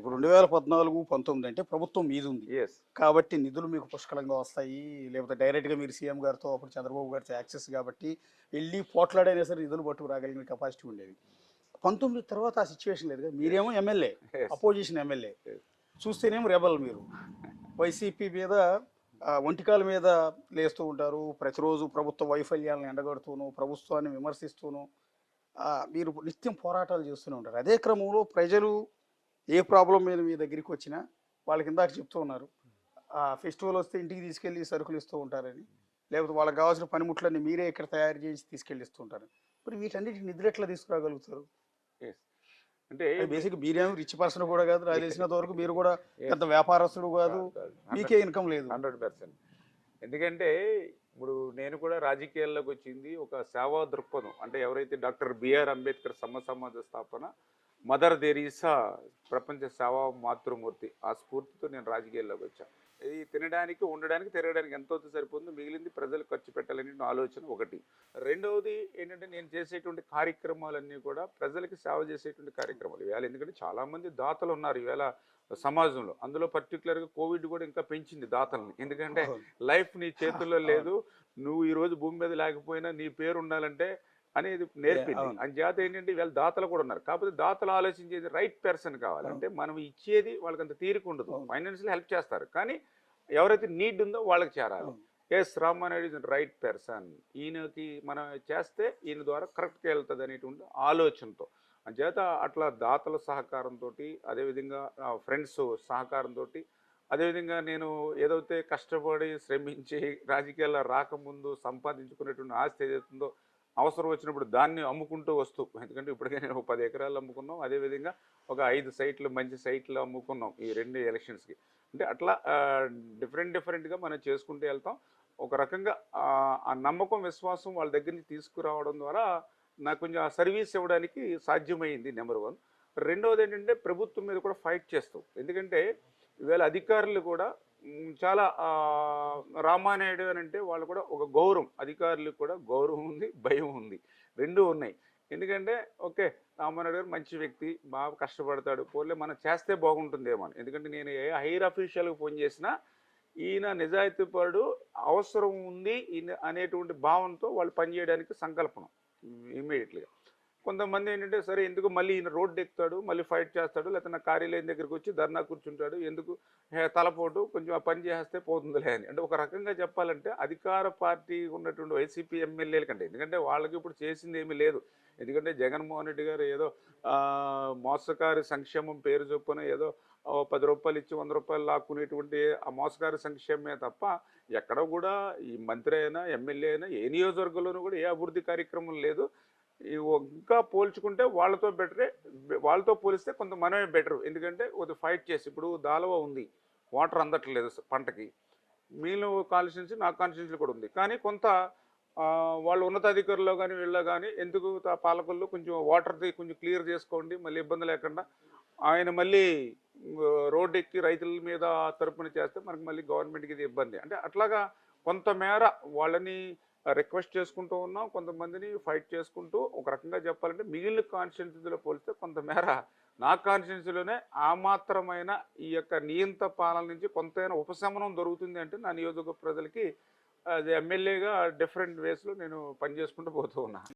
ఇప్పుడు 2014, 19 అంటే ప్రభుత్వం మీదుంది. యెస్. కాబట్టి నిధులు మీకు పుష్కలంగా వస్తాయి. లేకపోతే డైరెక్ట్‌గా మీరు సీఎం గారితో అప్పుడు చంద్రబాబు గారితో యాక్సెస్ కాబట్టి ఎళ్లి పోట్లాడైనా సరే నిధులు పట్టుకురాగలిగిన కెపాసిటీ ఉండేది. 19 తర్వాత ఆ సిట్యుయేషన్ లేదు కదా! మీరేమో MLA, yes. Opposition MLA. Yes. చూస్తేనేమో రెబెల్ మీరు. వైసీపీ మీద ఒంటికాల మీద లేస్తూ ఉంటారు. ప్రతిరోజు ప్రభుత్వ వైఫల్యాలను ఎండగడుతూను, ప్రభుత్వాన్ని విమర్శిస్తూను మీరు నిత్యం పోరాటాలు చేస్తూనే ఉంటారు. అదే క్రమంలో ప్రజలు ఏ ప్రాబ్లమ్ మీద మీ దగ్గరికి వచ్చినా వాళ్ళకి ఇందాక చెప్తూ ఉన్నారు. ఫెస్టివల్ వస్తే ఇంటికి తీసుకెళ్ళి సరుకులు ఇస్తూ ఉంటారని. లేకపోతే వాళ్ళకి కావాల్సిన పనిముట్లన్నీ మీరే ఇక్కడ తయారు చేసి తీసుకెళ్ళి ఇస్తూ ఉంటారు. మరి వీటన్నిటిని నిధులు ఎట్లా తీసుకురాగలుగుతారు? యెస్. అంటే అది బేసిక్ మీరేమో రిచ్ పర్సన్ కూడా కాదు. నాకు తెలిసినంత వరకు మీరు కూడా Yes. పెద్ద వ్యాపారస్తుడు కాదు. కాదు. మీకే ఇన్కమ్ లేదు. 100%. ఎందుకంటే ఇప్పుడు నేను కూడా రాజకీయాల్లోకి వచ్చింది ఒక సేవా దృక్పథం. అంటే ఎవరైతే డాక్టర్ బిఆర్ అంబేద్కర్ సమాజ స్థాపన, మదర్ తెరీసా ప్రపంచ సేవా మాతృమూర్తి, ఆ స్ఫూర్తితో నేను రాజకీయాల్లోకి వచ్చాను. ఇది తినడానికి, ఉండడానికి, తిరగడానికి ఎంత అవుతుంది సరిపోతుందో మిగిలింది ప్రజలకు ఖర్చు పెట్టాలనే ఆలోచన ఒకటి. రెండవది ఏంటంటే నేను చేసేటువంటి కార్యక్రమాలన్నీ కూడా ప్రజలకి సేవ చేసేటువంటి కార్యక్రమాలు. ఈవేళ ఎందుకంటే చాలామంది దాతలు ఉన్నారు ఈవేళ సమాజంలో. అందులో పర్టికులర్గా కోవిడ్ కూడా ఇంకా పెంచింది దాతల్ని. ఎందుకంటే లైఫ్ నీ చేతుల్లో లేదు, నువ్వు ఈరోజు భూమి మీద లేకపోయినా నీ పేరు ఉండాలంటే అనేది నేర్పింది. అంచేత ఏంటంటే వీళ్ళ దాతలు కూడా ఉన్నారు. కాకపోతే దాతలు ఆలోచించేది రైట్ పర్సన్ కావాలి. అంటే మనం ఇచ్చేది వాళ్ళకి అంత తీరిక ఉండదు. ఫైనాన్షియల్ హెల్ప్ చేస్తారు, కానీ ఎవరైతే నీడ్ ఉందో వాళ్ళకి చేరాలి. Yes, Ramanaidu is right person, ఈయనకి మనం చేస్తే ఈయన ద్వారా కరెక్ట్గా వెళ్తుంది అనేటువంటి ఆలోచనతో. అంచేత అట్లా దాతల సహకారంతో, అదేవిధంగా ఫ్రెండ్స్ సహకారంతో, అదేవిధంగా నేను ఏదైతే కష్టపడి శ్రమించి రాజకీయాల్లో రాకముందు సంపాదించుకునేటువంటి ఆస్తి ఏదైతుందో అవసరం వచ్చినప్పుడు దాన్ని అమ్ముకుంటూ వస్తూ, ఎందుకంటే ఇప్పటికే నేను 10 ఎకరాలు అమ్ముకున్నాం, అదేవిధంగా ఒక 5 సైట్లు మంచి సైట్లు అమ్ముకున్నాం ఈ 2 ఎలక్షన్స్కి. అంటే అట్లా డిఫరెంట్గా మనం చేసుకుంటూ వెళ్తాం. ఒక రకంగా ఆ నమ్మకం, విశ్వాసం వాళ్ళ దగ్గర నుంచి తీసుకురావడం ద్వారా నాకు కొంచెం ఆ సర్వీస్ ఇవ్వడానికి సాధ్యమైంది. నెంబర్ 1. రెండవది ఏంటంటే ప్రభుత్వం మీద కూడా ఫైట్ చేస్తాం. ఎందుకంటే ఈవేళ అధికారులు కూడా చాలా రామానాయుడు అని అంటే వాళ్ళు కూడా ఒక గౌరవం, అధికారులకు కూడా గౌరవం ఉంది, భయం ఉంది, రెండూ ఉన్నాయి. ఎందుకంటే ఓకే, రామానాయుడు గారు మంచి వ్యక్తి, బాగా కష్టపడతాడు, పోలే మనం చేస్తే బాగుంటుందేమో అని. ఎందుకంటే నేను ఏ హైర్ అఫీషియల్కి ఫోన్ చేసినా ఈయన నిజాయితీపరుడు, అవసరం ఉంది ఈయన అనేటువంటి భావంతో వాళ్ళు పనిచేయడానికి సంకల్పం ఇమ్మీడియట్లీగా. కొంతమంది ఏంటంటే సరే ఎందుకు మళ్ళీ ఈయన రోడ్డు ఎక్కుతాడు, మళ్ళీ ఫైట్ చేస్తాడు, లేకపోతే నా కార్యాలయం దగ్గరికి వచ్చి ధర్నా కూర్చుంటాడు, ఎందుకు తలపోటు కొంచెం ఆ పని చేస్తే పోతుందిలే అని. అంటే ఒక రకంగా చెప్పాలంటే అధికార పార్టీ ఉన్నటువంటి వైసీపీ ఎమ్మెల్యేల కంటే, ఎందుకంటే వాళ్ళకి ఇప్పుడు చేసింది ఏమీ లేదు. ఎందుకంటే జగన్మోహన్ రెడ్డి గారు ఏదో మోసకారి సంక్షేమం పేరు చొప్పున ఏదో 10 రూపాయలు ఇచ్చి 100 రూపాయలు లాక్కునేటువంటి ఆ మోసకారి సంక్షేమమే తప్ప ఎక్కడ కూడా ఈ మంత్రి అయినా ఎమ్మెల్యే అయినా ఏ నియోజకవర్గంలోనూ కూడా ఏ అభివృద్ధి కార్యక్రమం లేదు. ఇంకా పోల్చుకుంటే వాళ్ళతో పోలిస్తే కొంత మనమే బెటర్. ఎందుకంటే కొద్దిగా ఫైట్ చేసి, ఇప్పుడు దాలవ ఉంది, వాటర్ అందట్లేదు పంటకి, మీలో కాన్స్టిట్యున్సీ నా కాన్స్టిట్యున్సీ కూడా ఉంది, కానీ కొంత వాళ్ళు ఉన్నతాధికారుల్లో కానీ వీళ్ళ కానీ ఎందుకు పాలకుల్లో కొంచెం వాటర్ది కొంచెం క్లియర్ చేసుకోండి, మళ్ళీ ఇబ్బంది లేకుండా ఆయన మళ్ళీ రోడ్డు ఎక్కి రైతుల మీద తరపున చేస్తే మనకి మళ్ళీ గవర్నమెంట్కి ఇది ఇబ్బంది. అంటే అట్లాగా కొంతమేర వాళ్ళని రిక్వెస్ట్ చేసుకుంటూ ఉన్నాం, కొంతమందిని ఫైట్ చేసుకుంటూ. ఒక రకంగా చెప్పాలంటే మిగిలిన కాన్స్టిట్యున్సీలో పోలిస్తే కొంతమేర నా కాన్స్టిట్యున్సీలోనే ఆ మాత్రమైన ఈ యొక్క నియంత పాలన నుంచి కొంతైనా ఉపశమనం దొరుకుతుంది. అంటే నా నియోజకవర్గ ప్రజలకి అది ఎమ్మెల్యేగా డిఫరెంట్ వేస్లో నేను పనిచేసుకుంటూ పోతూ ఉన్నాను.